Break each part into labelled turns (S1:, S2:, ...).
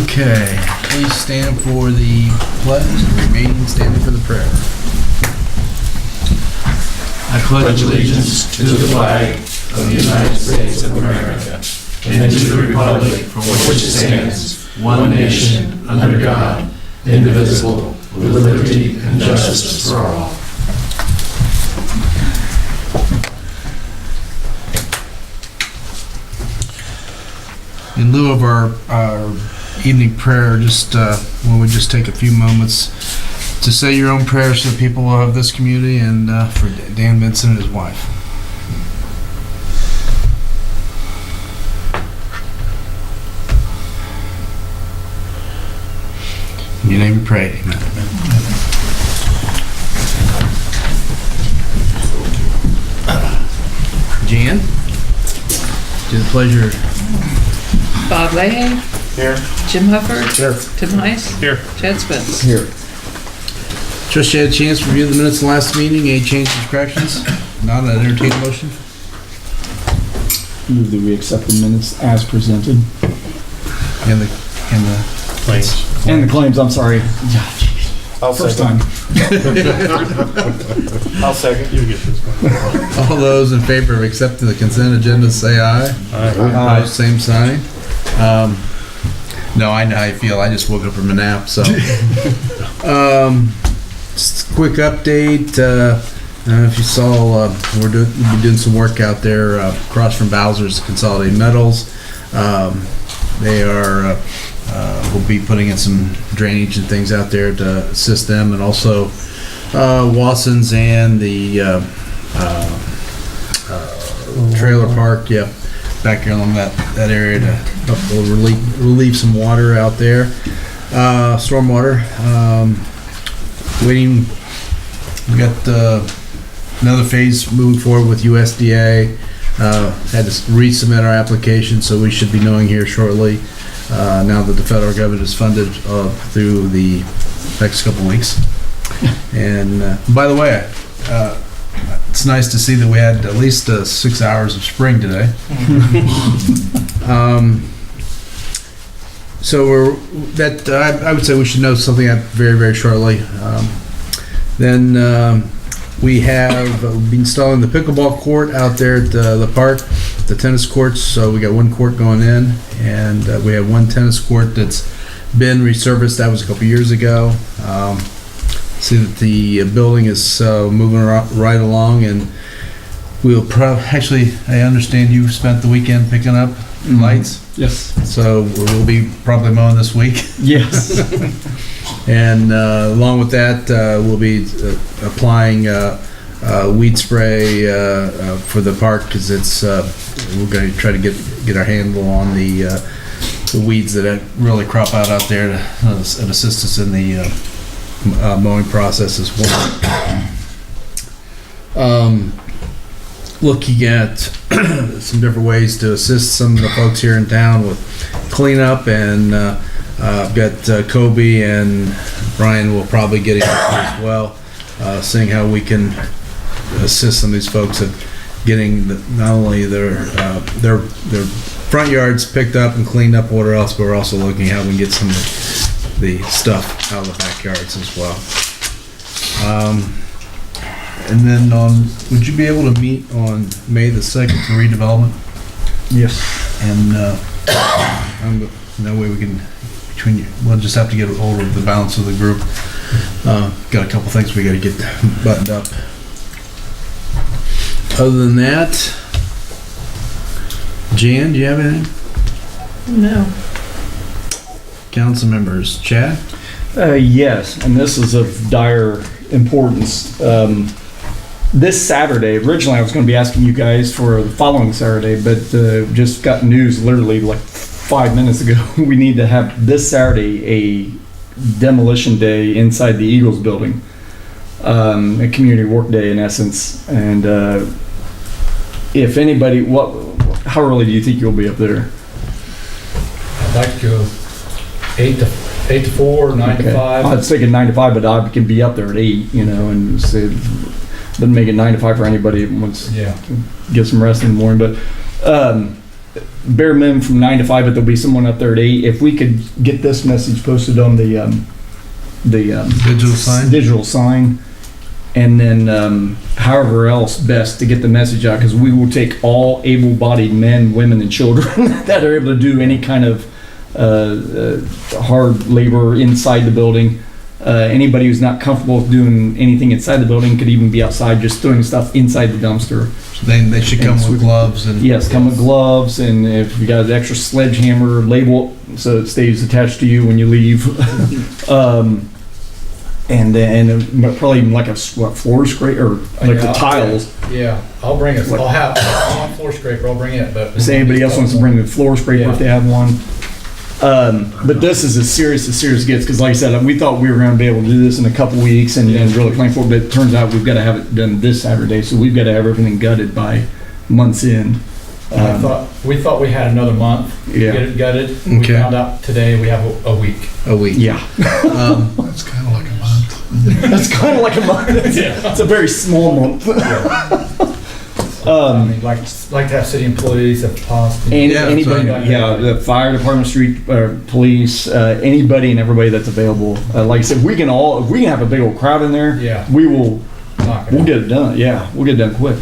S1: Okay, please stand for the pledge and remain standing for the prayer.
S2: I pledge allegiance to the flag of the United States of America and to the republic for which it stands, one nation, under God, indivisible, with liberty and justice for all.
S1: In lieu of our evening prayer, just when we just take a few moments to say your own prayers for the people of this community and for Dan Vincent and his wife. In your name we pray, amen. Jan, do the pleasure.
S3: Bob Leahy.
S4: Here.
S3: Jim Hufford.
S4: Here.
S3: Tim Heiss.
S4: Here.
S3: Chad Spence.
S4: Here.
S1: Trust you had a chance to review the minutes of the last meeting. Any changes or corrections? Not, I'd entertain a motion.
S4: Move that we accept the minutes as presented.
S1: And the
S4: Claims. And the claims, I'm sorry.
S5: I'll
S4: First
S5: second.
S4: time.
S5: I'll second. You get this one.
S1: all those in favor of accepting the consent agenda, say aye.
S4: Aye.
S1: Same sign. No, I know how you feel. I just woke up from a nap, so. Just a quick update. I don't know if you saw, we'll be doing some work out there across from Bowser's Consolidated Metals. They are, we'll be putting in some drainage and things out there to assist them, and also Watson's and the trailer park, back here along that area to help relieve some water out there. Stormwater. Waiting. We got another phase moving forward with USDA. Had to resubmit our application, so we should be knowing here shortly. Now that the federal government is funded through the next couple weeks. And by the way, it's nice to see that we had at least 6 hours of spring today. So I would say we should know something very, very shortly. Then we have been installing the pickleball court out there at the park, the tennis courts. So we got one court going in, and we have one tennis court that's been resurfaced. That was a couple years ago. See that the building is moving right along, and we'll actually, I understand you spent the weekend picking up lights.
S4: Yes.
S1: So we'll be probably mowing this week.
S4: Yes.
S1: And along with that, we'll be applying weed spray for the park, because it's we're going to try to get our handle on the weeds that really crop out there and assist us in the mowing process as well. Looking at some different ways to assist some of the folks here in town with cleanup, and I've got Kobe and Brian will probably get in as well, seeing how we can assist some of these folks at getting not only their front yards picked up and cleaned up, whatever else, but we're also looking at how we can get some of the stuff out of the backyards as well. And then would you be able to meet on May the 2nd for redevelopment?
S4: Yes.
S1: And that way we can, we'll just have to get a hold of the balance of the group. Got a couple things we got to get buttoned up. Other than that, Jan, do you have anything?
S3: No.
S1: Council members, Chad?
S4: Yes, and this is of dire importance. This Saturday, originally I was going to be asking you guys for the following Saturday, but just got news literally like 5 minutes ago. We need to have this Saturday a demolition day inside the Eagles building, a community work day in essence. And if anybody, how early do you think you'll be up there?
S6: I'd like to go 8 to 4, 9 to 5.
S4: I was thinking 9 to 5, but I can be up there at 8, and say, doesn't make it 9 to 5 for anybody who wants to get some rest in the morning. But bare minimum from 9 to 5, but there'll be someone up there at 8. If we could get this message posted on the digital sign, and then however else best to get the message out, because we will take all able-bodied men, women, and children that are able to do any kind of hard labor inside the building. Anybody who's not comfortable with doing anything inside the building could even be outside just throwing stuff inside the dumpster.
S1: So they should come with gloves and.
S4: Yes, come with gloves, and if you got an extra sledgehammer, label it so it stays attached to you when you leave. And probably even like a floor scrape or like the tiles.
S6: Yeah, I'll bring it. I'll have a floor scraper. I'll bring it. But
S4: If anybody else wants to bring the floor scraper if they have one. But this is as serious gets, because like I said, we thought we were going to be able to do this in a couple weeks and really plan for it, but it turns out we've got to have it done this Saturday, so we've got to have everything gutted by month's end.
S6: We thought we had another month to get it gutted. We
S1: Okay.
S6: found out today we have a week.
S1: A week.
S4: Yeah.
S5: That's kind of like a month.
S4: That's kind of like a month. It's a very small month.
S6: I mean, like to have city employees if possible.
S4: Anybody, the fire department, street police, anybody and everybody that's available. Like I said, if we can have a big old crowd in there, we'll get it done. Yeah, we'll get it done quick.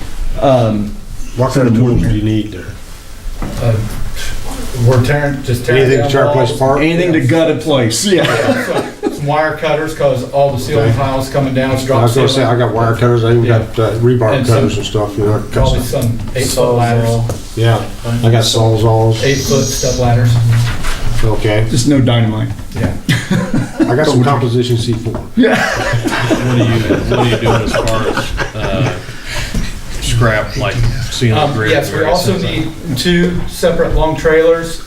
S5: What kind of tools do you need there?
S6: We're tearing
S5: Anything to tear a place apart?
S4: Anything to gut a place. Yeah.
S6: Some wire cutters, because all the ceiling tiles coming down. It's
S5: I
S6: drop
S5: was gonna say,
S6: ceiling.
S5: I got wire cutters, I even got rebar
S6: And
S5: cutters
S6: some-
S5: and stuff, you know. I cut
S6: Probably
S5: stuff.
S6: some 8-foot ladders,
S5: Yeah, I got sawzalls,
S6: 8-foot step ladders.
S5: okay.
S4: Just no dynamite.
S6: Yeah.
S5: I got some composition C4.
S7: What are you doing as far as scrap, like ceiling grids?
S6: Yes, we also need 2 separate long trailers,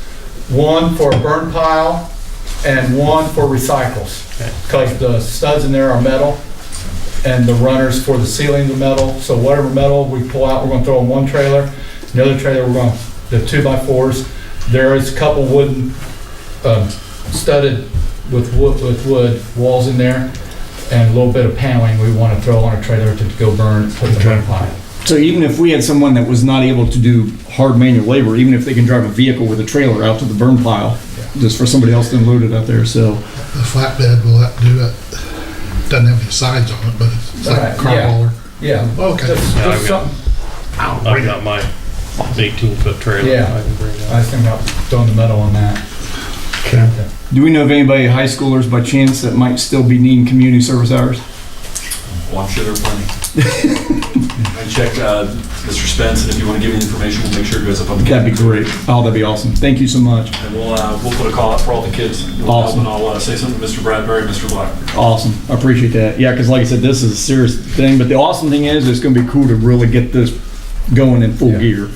S6: one for a burn pile and one for recycles. Because the studs in there are metal and the runners for the ceiling are metal. So whatever metal we pull out, we're gonna throw in one trailer. The other trailer, the 2x4s. There is a couple wooden, studded with wood walls in there, and a little bit of paneling we want to throw on a trailer to go put in the burn pile.
S4: So even if we had someone that was not able to do hard manual labor, even if they can drive a vehicle with a trailer out to the burn pile, just for somebody else to unload it out there, so.
S8: The flatbed will do it. Doesn't have any sides on it, but it's like a car hauler.
S6: Yeah.
S8: Okay.
S6: Just
S7: I've got-
S6: something.
S7: I've got my 18-foot trailer.
S6: Yeah.
S7: I can bring
S6: I
S7: that.
S6: was thinking about throwing the metal on that.
S4: Do we know of anybody, high schoolers by chance, that might still be needing community service hours?
S9: Well, I'm sure there are plenty. I checked Mr. Spence, and if you want to give me information, we'll make sure it goes up on the.
S4: That'd be great. Oh, that'd be awesome. Thank you so much.
S9: And we'll put a call out for all the kids.
S4: Awesome.
S9: And I'll say something to Mr. Bradbury, Mr. Black.
S4: Awesome. I appreciate that. Yeah, because like I said, this is a serious thing, but the awesome thing is it's going to be cool to really get this going in full gear.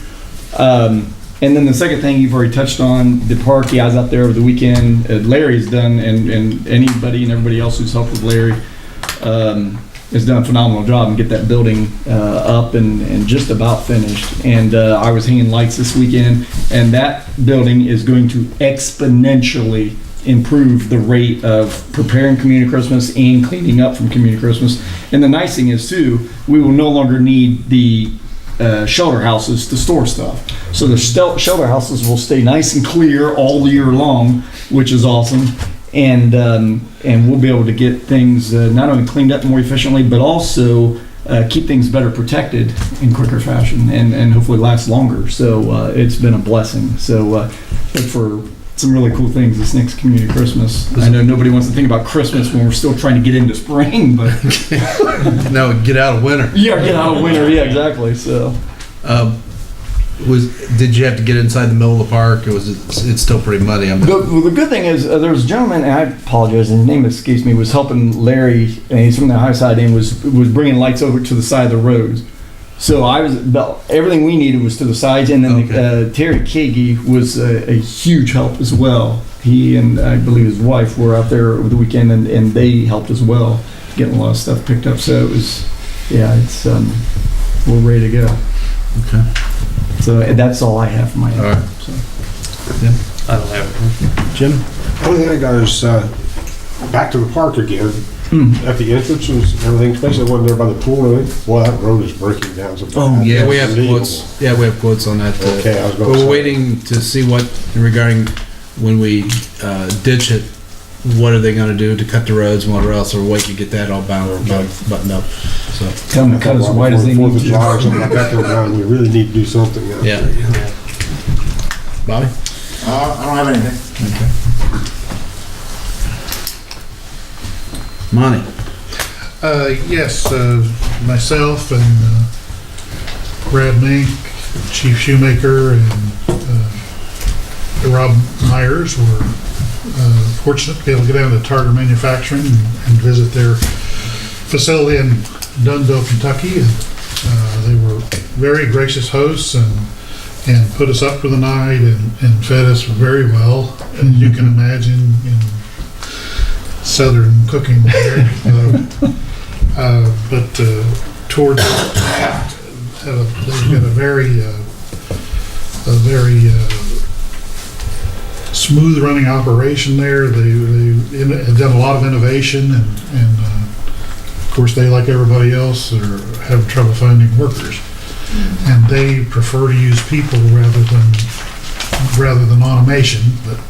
S4: And then the second thing you've already touched on, the park, I was out there over the weekend. Larry's done, and anybody and everybody else who's helped with Larry has done a phenomenal job and get that building up and just about finished. And I was hanging lights this weekend, and that building is going to exponentially improve the rate of preparing Community Christmas and cleaning up from Community Christmas. And the nice thing is too, we will no longer need the shelter houses to store stuff. So the shelter houses will stay nice and clear all year long, which is awesome. And we'll be able to get things not only cleaned up more efficiently, but also keep things better protected in quicker fashion and hopefully last longer. So it's been a blessing. So look for some really cool things this next Community Christmas. I know nobody wants to think about Christmas when we're still trying to get into spring, but
S1: No, get out of winter.
S4: yeah, get out of winter. Yeah, exactly. So
S1: Did you have to get inside the middle of the park, or it's still pretty muddy?
S4: the good thing is there was a gentleman, and I apologize, his name escapes me, was helping Larry, and he's from the high side, and was bringing lights over to the side of the roads. So everything we needed was to the sides, and then Terry Kagi was a huge help as well. He and I believe his wife were out there over the weekend, and they helped as well, getting a lot of stuff picked up. So it was, we're ready to go.
S1: Okay.
S4: So that's all I have for my.
S1: All right.
S4: So.
S7: I don't have it.
S1: Jim?
S5: Only thing I got is, back to the park again. at the entrance and everything, especially the one there by the pool and everything. Boy, that road is breaking down so bad.
S4: Oh,
S1: Yeah, we have
S5: Unbelievable.
S1: quotes, yeah, we have quotes on that.
S5: Okay, I was gonna
S1: We're
S5: say.
S1: waiting to see what, regarding when we ditch it, what are they gonna do to cut the roads and whatever else, or wait to get that all buttoned up, so.
S4: Tell them to cut as wide as they
S5: Fourth
S4: need
S5: of July or
S4: to.
S5: something like that going around, we really need to do something now.
S1: Yeah. Bobby?
S10: I don't have anything.
S1: Monty?
S8: Yes, myself and Brad Mink, Chief Shoemaker, and Rob Myers were fortunate to be able to get down to Tartar Manufacturing and visit their facility in Dunnville, Kentucky. And they were very gracious hosts and put us up for the night and fed us very well, as you can imagine, in southern cooking there. But towards they've got a very smooth running operation there. They have done a lot of innovation, and of course they, like everybody else, have trouble finding workers, and they prefer to use people rather than automation. But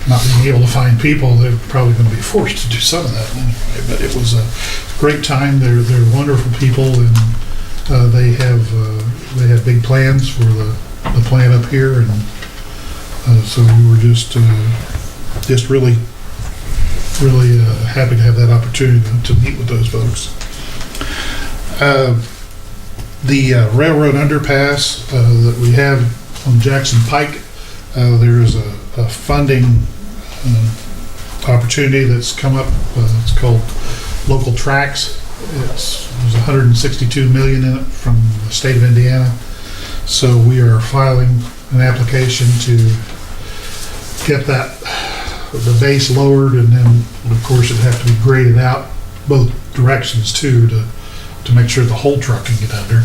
S8: not being able to find people, they're probably going to be forced to do some of that anyway. But it was a great time. They're wonderful people, and they have big plans for the plant up here, and so we were just really happy to have that opportunity to meet with those folks. The railroad underpass that we have on Jackson Pike, there is a funding opportunity that's come up. It's called Local Tracks. There's $162 million in it from the state of Indiana. So we are filing an application to get the base lowered, and then of course it'd have to be graded out both directions too to make sure the whole truck can get under,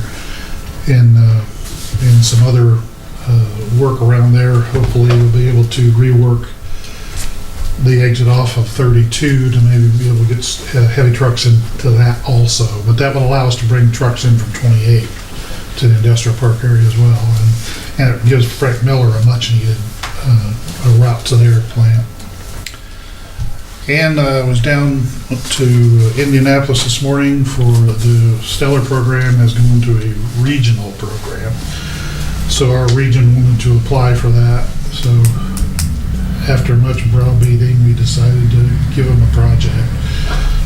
S8: and some other work around there. Hopefully we'll be able to rework the exit off of 32 to maybe be able to get heavy trucks into that also. But that would allow us to bring trucks in from 28 to the industrial park area as well, and it gives Frank Miller a much needed a route to their plant. And I was down to Indianapolis this morning for the Stellar program has gone to a regional program. So our region wanted to apply for that. So after much browbeating, we decided to give them a project.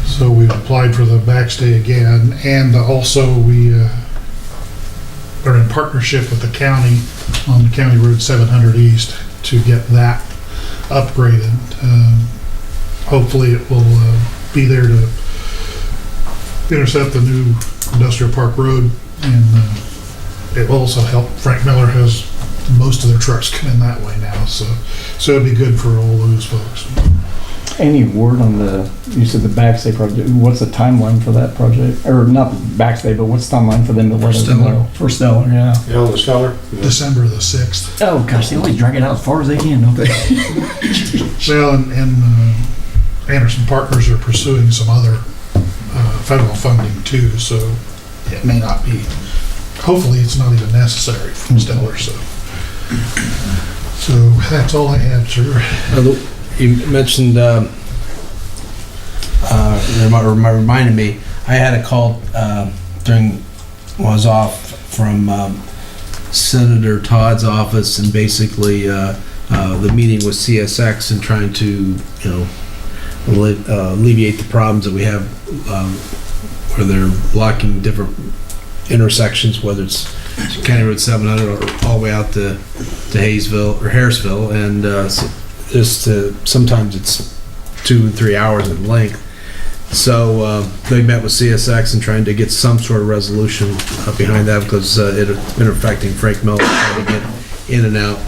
S8: So we applied for the backstay again, and also we are in partnership with the county on County Road 700 East to get that upgraded. Hopefully it will be there to intercept the new industrial park road, and it will also help. Frank Miller has most of their trucks come in that way now, so it'd be good for all those folks.
S4: Any word on you said the backstay project, what's the timeline for that project? Or not the backstay, but what's the timeline for them to let us know? For Stellar, yeah.
S5: Yeah, on the Stellar?
S8: December the 6th.
S4: Oh gosh, they always drag it out as far as they can, don't they?
S8: Well, and Anderson Partners are pursuing some other federal funding too, so it may not be, hopefully it's not even necessary from Stellar, so that's all I have, sir.
S1: You mentioned, reminded me, I had a call when I was off from Senator Todd's office, and basically the meeting with CSX and trying to, alleviate the problems that we have where they're blocking different intersections, whether it's County Road 700 or all the way out to Hayesville or Harrisville, and sometimes it's 2 and 3 hours in length. So they met with CSX and trying to get some sort of resolution behind that, because it been affecting Frank Miller trying to get in and out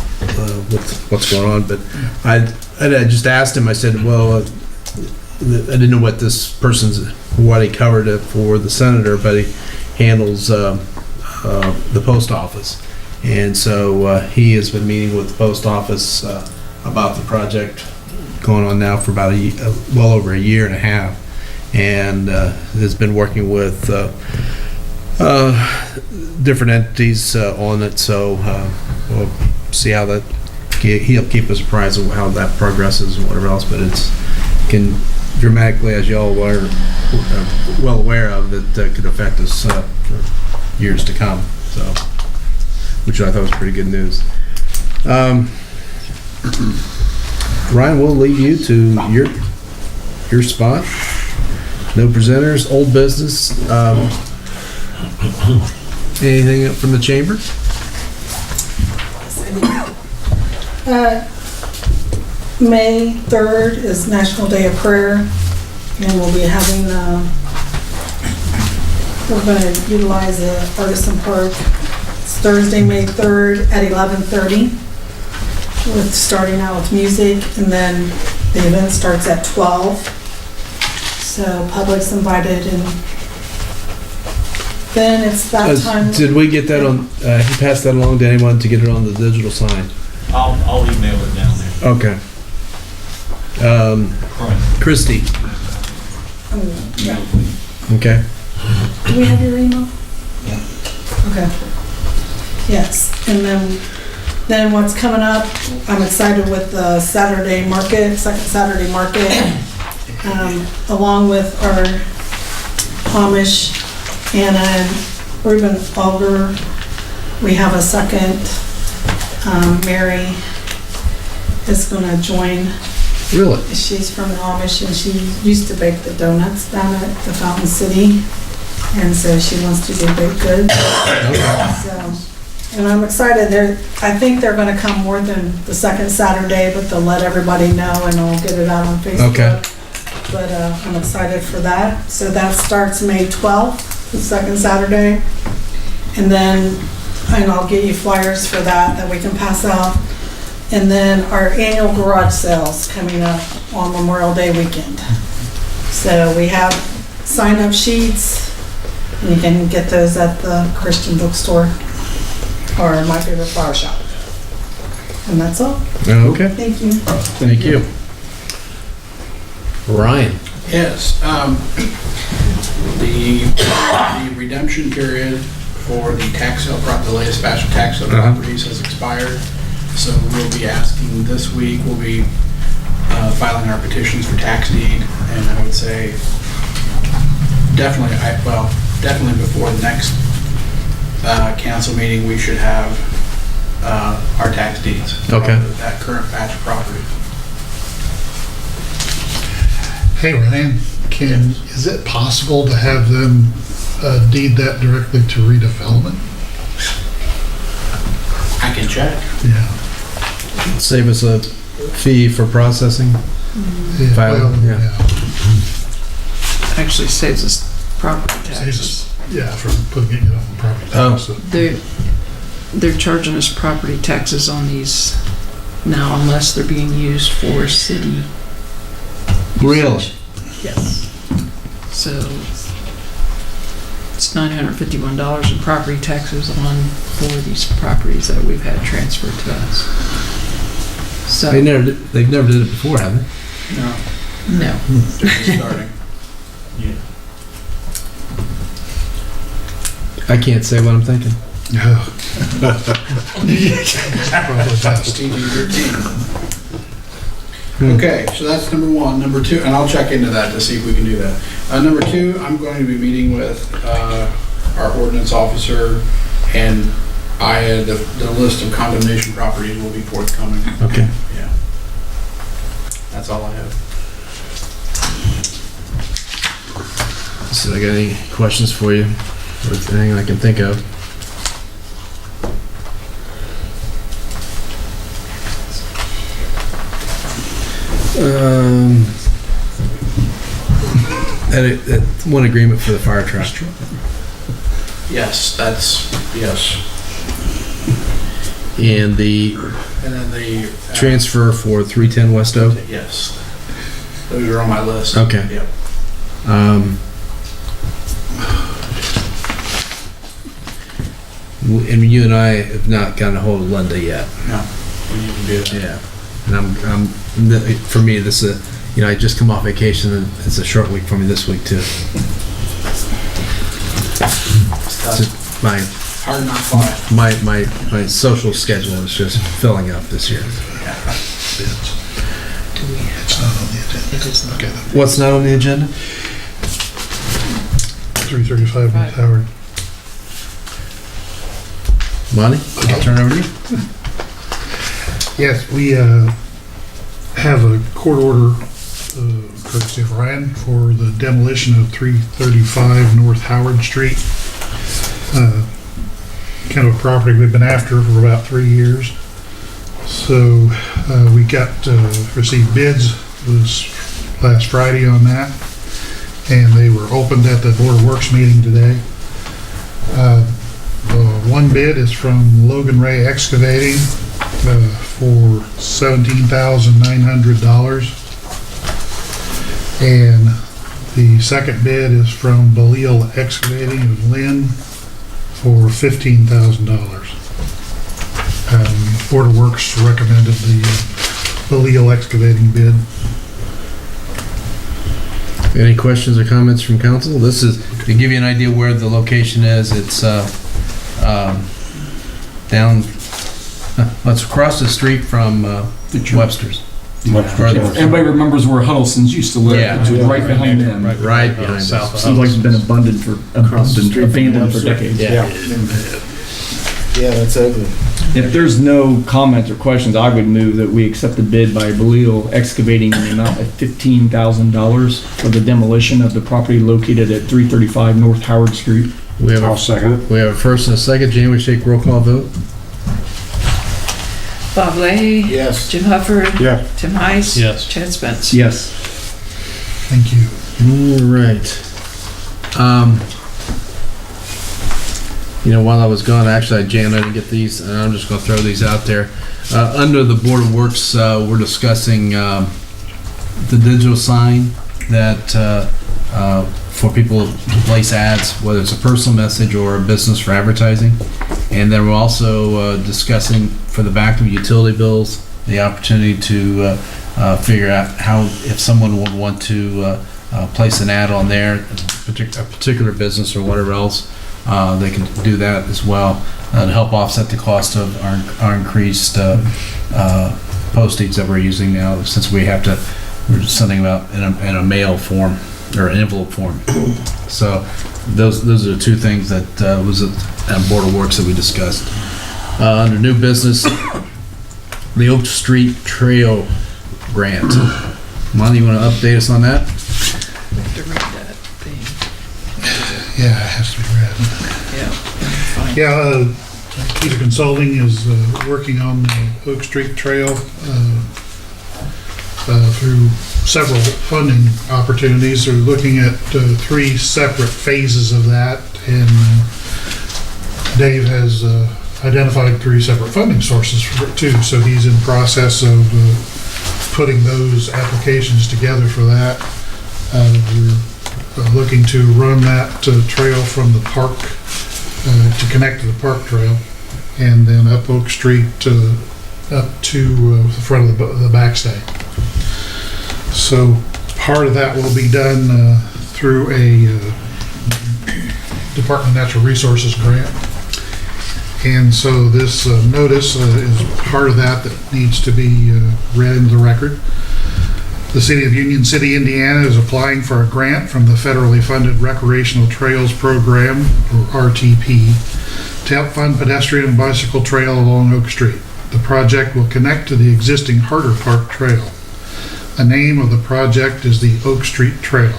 S1: with what's going on. But I just asked him, I said, well, I didn't know what this what he covered it for the senator, but he handles the post office. And so he has been meeting with the post office about the project going on now for about well over a year and a half. and has been working with different entities on it, so we'll see how that, he'll keep us apprised of how that progresses and whatever else, but it's can dramatically, as y'all are well aware of, that could affect us for years to come, so, which I thought was pretty good news. Ryan, we'll leave you to your spot. No presenters, old business. Anything from the chamber?
S11: May 3rd is National Day of Prayer, and we'll be having, we're going to utilize the Artisan Park. It's Thursday, May 3rd at 11:30, with starting out with music, and then the event starts at 12. So public's invited, and then it's that time.
S1: Did we get that on, he passed that along to anyone to get it on the digital sign?
S9: I'll email it down there.
S1: Okay. Christie,
S11: Yeah.
S1: okay.
S11: Do we have your email? Yeah. Okay. Yes, and then what's coming up, I'm excited with the Saturday market, second Saturday market, along with our Amish, Anna and Ruben Alder. We have a second, Mary is gonna join.
S1: Really?
S11: She's from the Amish, and she used to bake the donuts down at the Fountain City, and so she wants to do baked goods. So, and I'm excited. I think they're going to come more than the second Saturday, but they'll let everybody know, and I'll get it out on Facebook.
S1: Okay.
S11: But I'm excited for that. So that starts May 12th, the second Saturday, and I'll get you flyers for that we can pass out. And then our annual garage sales coming up on Memorial Day weekend. So we have sign-up sheets, and you can get those at the Christian bookstore or My Favorite Flower Shop. And that's all.
S1: Okay,
S11: Thank you.
S1: thank you. Ryan?
S12: Yes, the redemption period for the tax sale, the latest batch of tax sale properties has expired. So we'll be asking this week, we'll be filing our petitions for tax deed, and I would say definitely before the next council meeting, we should have our tax deeds.
S1: Okay.
S12: Of that current batch of property.
S8: Hey, Ryan, is it possible to have them deed that directly to redevelopment?
S12: I can check.
S8: Yeah.
S1: Save us a fee for processing?
S8: Yeah,
S1: Filing,
S8: well,
S1: yeah.
S3: Actually saves us property
S8: Saves
S3: taxes.
S8: us, yeah, for putting it on property
S1: Oh.
S8: tax. So,
S3: They're charging us property taxes on these now unless they're being used for city.
S1: Really?
S3: Yes. So it's $951 in property taxes on 4 of these properties that we've had transferred to us. So,
S1: They've never did it before, have they?
S12: No,
S3: no.
S12: just starting.
S1: I can't say what I'm thinking.
S8: yeah. Probably best.
S12: Okay, so that's number one. Number two, and I'll check into that to see if we can do that. Number two, I'm going to be meeting with our ordinance officer, and the list of condemnation properties will be forthcoming.
S1: Okay.
S12: Yeah. That's all I have.
S1: So I got any questions for you? Or anything I can think of? That one agreement for the fire truck.
S12: Yes, yes.
S1: And the
S12: And then the...
S1: transfer for 310 West Oak?
S12: Yes. Those are on my list.
S1: Okay.
S12: Yep.
S1: And you and I have not gotten a hold of Linda yet.
S12: No, we need to do that.
S1: Yeah. And for me, this is I just come off vacation, and it's a short week for me this week, too. It's just
S12: Hard not fly.
S1: my social schedule is just filling up this year.
S8: It's not on the agenda.
S3: It is not.
S8: Okay,
S1: What's not on the agenda?
S8: 335
S3: Right.
S8: North Howard.
S1: Monty, I'll turn it over to you.
S8: Yes, we have a court order, courtesy of Ryan, for the demolition of 335 North Howard Street. Kind of a property we've been after for about 3 years. So we received bids this last Friday on that, and they were opened at the Board of Works meeting today. One bid is from Logan Ray Excavating for $17,900. And the second bid is from Belial Excavating of Lynn for $15,000. Board of Works recommended the Belial Excavating bid.
S1: Any questions or comments from council? This is, to give you an idea where the location is, it's down, it's across the street from Webster's. Further.
S4: Everybody remembers where Huddleston's used to live.
S1: Yeah.
S4: It's right behind them.
S1: Right behind
S7: south
S1: us.
S7: of
S4: Seems like it's been abandoned for decades.
S1: Yeah.
S10: Yeah, that's ugly.
S4: If there's no comments or questions, I would move that we accept the bid by Belial Excavating in the amount of $15,000 for the demolition of the property located at 335 North Howard Street.
S1: We have
S5: I'll
S1: a,
S5: second it.
S1: we have a first and a second. Jane, we take roll call vote?
S3: Bob Leahy?
S10: Yes.
S3: Jim Hufford?
S5: Yeah.
S3: Tim Heiss?
S7: Yes.
S3: Chad Spence?
S4: Yes.
S8: Thank you.
S1: All right. While I was gone, actually, Jan, I didn't get these, and I'm just going to throw these out there. Under the Board of Works, we're discussing the digital sign that for people to place ads, whether it's a personal message or a business for advertising. And then we're also discussing for the back of utility bills, the opportunity to figure out how, if someone would want to place an ad on there, a particular business or whatever else, they can do that as well to help offset the cost of our increased postage that we're using now, since we're sending them out in a mail form or an envelope form. So those are the two things that was at Board of Works that we discussed. Under new business, the Oak Street Trail grant. Monty, you want to update us on that?
S3: We have to read that thing.
S8: Yeah, it has to be read.
S3: Yeah. Fine.
S8: Yeah, Keezer Consulting is working on the Oak Street Trail through several funding opportunities. They're looking at 3 separate phases of that, and Dave has identified 3 separate funding sources for it too. So he's in process of putting those applications together for that. We're looking to run that trail from the park to connect to the park trail, and then up Oak Street up to the front of the backstay. So part of that will be done through a Department of Natural Resources grant. And so this notice is part of that needs to be read into the record. The City of Union City, Indiana is applying for a grant from the federally funded Recreational Trails Program, or RTP, to help fund pedestrian and bicycle trail along Oak Street. The project will connect to the existing Harder Park Trail. The name of the project is the Oak Street Trail.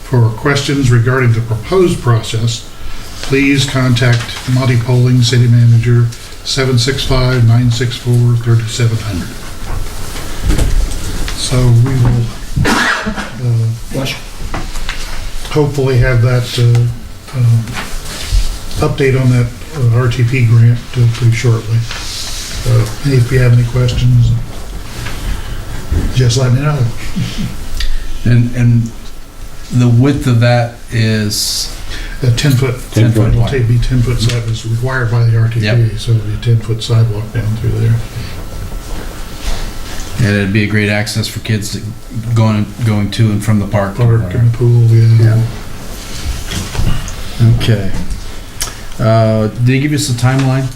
S8: For questions regarding the proposed process, please contact Monty Poling, City Manager, 765-964-3700. So we will hopefully have that update on that RTP grant pretty shortly. If you have any questions, just let me know.
S1: And the width of that is
S8: A 10 foot.
S1: 10 foot
S8: It'll
S1: wide.
S8: be 10 foot sidewalk, it's required by the RTP,
S1: Yep.
S8: so it'll be a 10 foot sidewalk down through there.
S1: And it'd be a great access for kids to going to and from the park.
S8: Park and pool, yeah.
S1: Okay. Did he give us a timeline?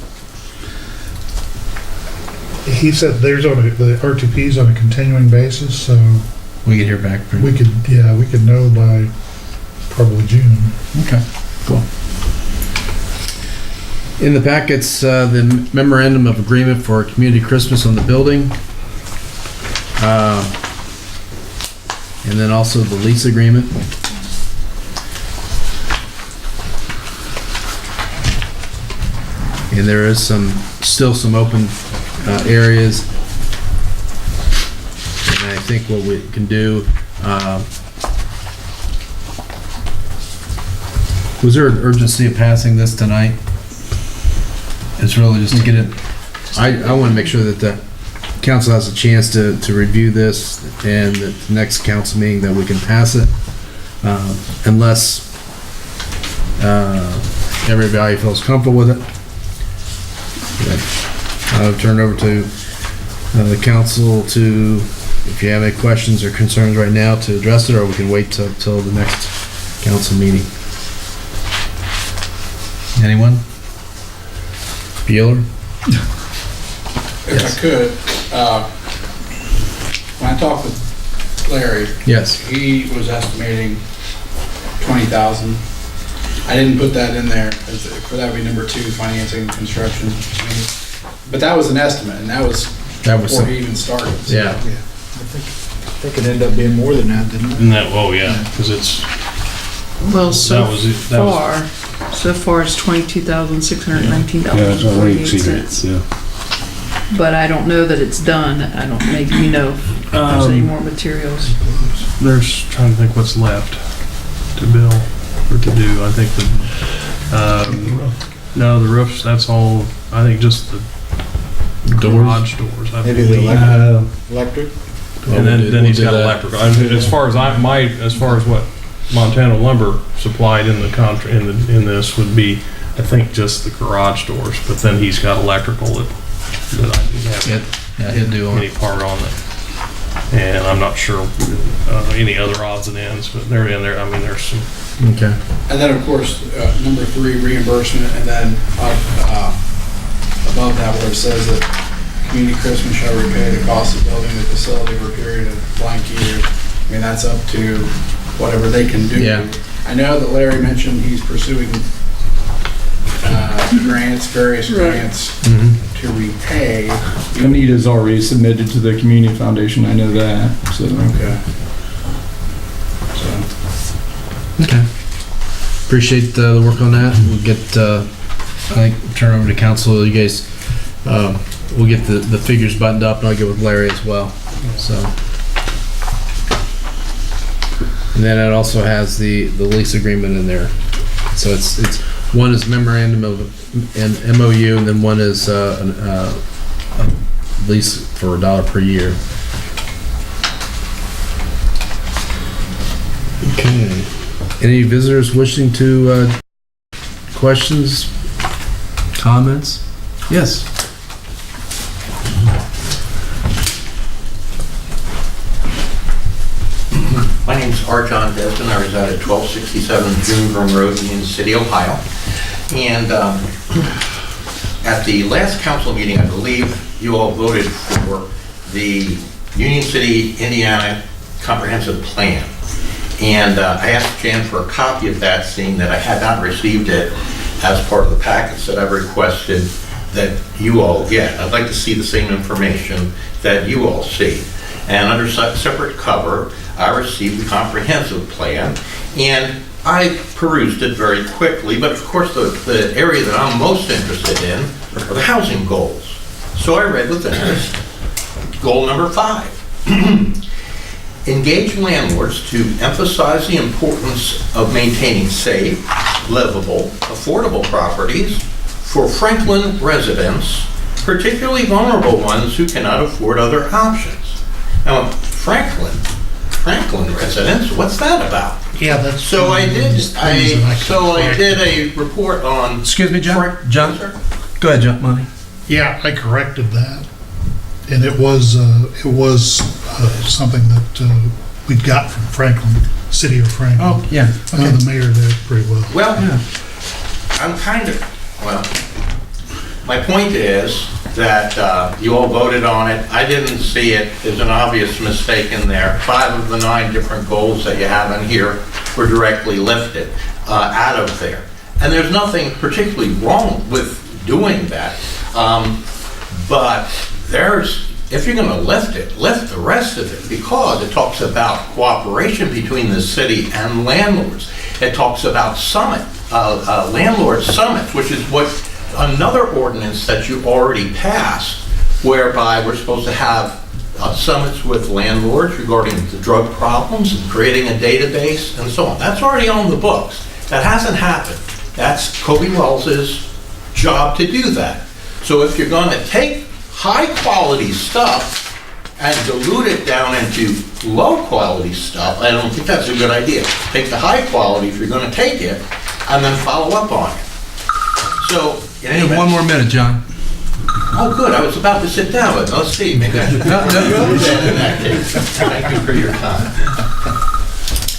S8: He said the RTP's on a continuing basis, so
S1: We could hear back.
S8: we could know by probably June.
S1: Okay, cool. In the packets, the memorandum of agreement for community Christmas on the building. And then also the lease agreement. And there is still some open areas. And I think what we can do, was there an urgency of passing this tonight? It's really just to get it, I want to make sure that the council has a chance to review this, and at the next council meeting that we can pass it, unless everybody feels comfortable with it. I'll turn it over to the council to, if you have any questions or concerns right now, to address it, or we can wait till the next council meeting. Anyone? Bueller?
S12: If I could, when I talked with Larry,
S1: Yes.
S12: he was estimating 20,000. I didn't put that in there, for that would be number 2, financing construction. But that was an estimate, and that was before he even started. So
S1: Yeah.
S10: I think it ended up being more than that, didn't it?
S7: And that, oh yeah, because it's,
S3: Well, so
S7: that was it. That was-
S3: far it's $22,619.48.
S5: Yeah.
S3: But I don't know that it's done. I don't, maybe you know if there's any more materials.
S7: There's, trying to think what's left to build or to do. I think no, the roofs, that's all, I think just the garage doors. I
S10: Maybe
S7: believe.
S10: the electric?
S7: And then he's got electrical. I mean, as far as what Montana Lumber supplied in the in this would be, I think, just the garage doors. But then he's got electrical that I didn't have
S1: He'll do
S7: any part on it. And I'm not sure any other odds and ends, but they're in there. I mean, there's some.
S1: Okay.
S12: And then, of course, number 3, reimbursement, and then above that where it says that community Christmas shall repay the cost of building the facility over a period of blank years. I mean, that's up to whatever they can do.
S1: Yeah.
S12: I know that Larry mentioned he's pursuing various grants to repay.
S4: Anita's already submitted to the community foundation, I know that, so.
S12: Okay.
S1: Okay. Appreciate the work on that. We'll get, I think, turn over to council. You guys, we'll get the figures buttoned up, and I'll get with Larry as well. So. And then it also has the lease agreement in there. So it's one is memorandum of an MOU, and then one is a lease for $1 per year. Okay. Any visitors wishing to questions, comments? Yes.
S13: My name's R. John Desmond. I reside at 1267 June Broom Road in the city, Ohio. And at the last council meeting, I believe you all voted for the Union City, Indiana comprehensive plan. And I asked Jan for a copy of that, seeing that I had not received it as part of the packets that I requested that you all get. I'd like to see the same information that you all see. And under separate cover, I received the comprehensive plan, and I perused it very quickly, but of course the area that I'm most interested in are the housing goals. So I read with interest goal number 5. Engage landlords to emphasize the importance of maintaining safe, livable, affordable properties for Franklin residents, particularly vulnerable ones who cannot afford other options. Now, Franklin residents, what's that about?
S8: Yeah, that's.
S13: So I did a report on.
S1: Excuse me, John?
S13: John?
S1: Go ahead, John, Monty.
S8: Yeah, I corrected that. And it was something that we'd got from Franklin, city of Franklin.
S1: Oh, yeah.
S8: I know the mayor there pretty well.
S13: Well, I'm my point is that you all voted on it. I didn't see it. There's an obvious mistake in there. 5 of the 9 different goals that you have in here were directly lifted out of there. And there's nothing particularly wrong with doing that. But if you're going to lift it, lift the rest of it, because it talks about cooperation between the city and landlords. It talks about landlord summits, which is what another ordinance that you already passed, whereby we're supposed to have summits with landlords regarding the drug problems and creating a database and so on. That's already on the books. That hasn't happened. That's Kobe Wells's job to do that. So if you're going to take high-quality stuff and dilute it down into low-quality stuff, I don't think that's a good idea. Take the high quality if you're going to take it, and then follow up on it. So,
S1: Hey, 1 more minute, John.
S13: oh, good, I was about to sit down, but let's see, maybe I should do that in that case. Thank you for your time.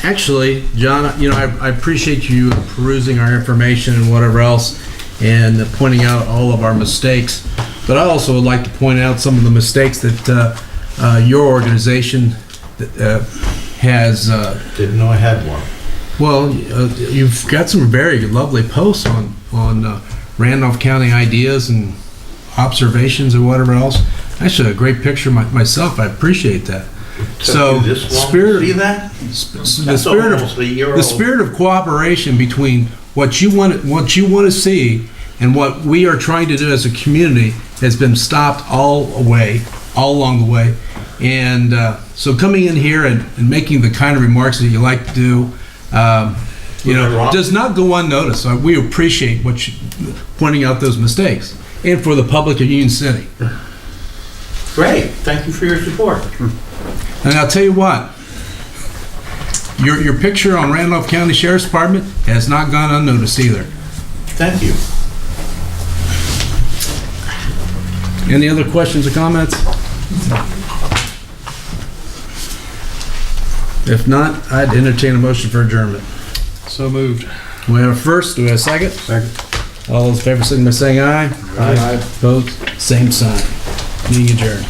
S1: Actually, John, I appreciate you perusing our information and whatever else and pointing out all of our mistakes. But I also would like to point out some of the mistakes that your organization has.
S5: Didn't know I had one.
S1: Well, you've got some very lovely posts on Randolph County ideas and observations or whatever else. Actually, a great picture myself. I appreciate that. So,
S13: See that?
S1: the spirit of cooperation between what you want to see and what we are trying to do as a community has been stopped all along the way. And so coming in here and making the kind of remarks that you like to do, does not go unnoticed. We appreciate what you pointing out those mistakes, and for the public of Union City.
S13: Great, thank you for your support.
S1: And I'll tell you what, your picture on Randolph County Sheriff's Department has not gone unnoticed either.
S13: Thank you.
S1: Any other questions or comments? If not, I'd entertain a motion for adjournment.
S7: So moved.
S1: We have a first, do we have a second?
S5: Second.
S1: All those in favor, signify by saying aye.
S5: Aye.
S1: Opposed, same sign. Meeting adjourned.